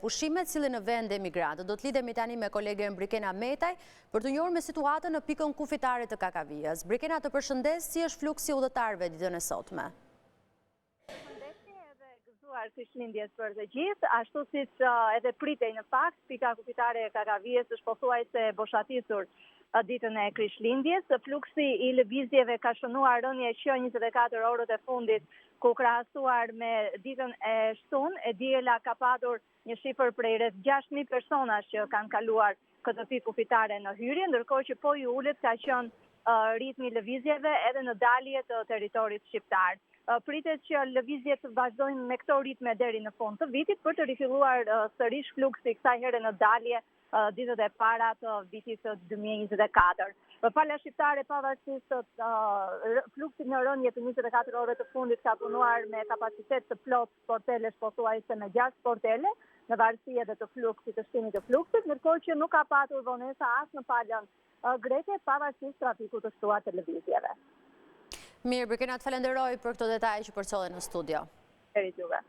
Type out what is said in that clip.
pushimet cilën në vend emigrantët. Do të lidhemi tani me kolegen Brikena Metaj për të njohur me situatën në pikën kufitare të Kakavijës. Brikena, të përshëndes, si është fluksi udhëtarëve ditën e sotme? Krishtlindjes për të gjithë, ashtu siç edhe pritej në fakt, pika kufitare e Kakavijës është pothuajse boshatisur ditën e Krishtlindjes. Fluksi i lëvizjeve ka shënuar rënje që 24 orët e fundit, ku krahasuar me ditën e shtunë, e diela ka patur një shifër prej rreth 6.000 personash që kanë kaluar këtë pikë kufitare në hyrje, ndërkohë që po i ulet ka qenë ritmi i lëvizjeve edhe në dalje të territorit shqiptar. Pritet që lëvizjet vazhdojnë me këto ritme deri në fund të vitit për të rifilluar sërish fluksi kësaj here në dalje ditët e para të vitit 2024. Pala shqiptare pavarësisht fluksit në rënje të 24 orë të fundit ka punuar me kapacitet të plot sportelesh, pothuajse me 6 sportele, në varësi edhe të fluksit, të shtimit të fluksit, ndërkohë që nuk ka patur vonesa as në palën greke, pavarësisht trafikut të shtuar të lëvizjeve. Mirë, Brikena, të falenderoj për këto detaje që përcollen në studio. Deri juve.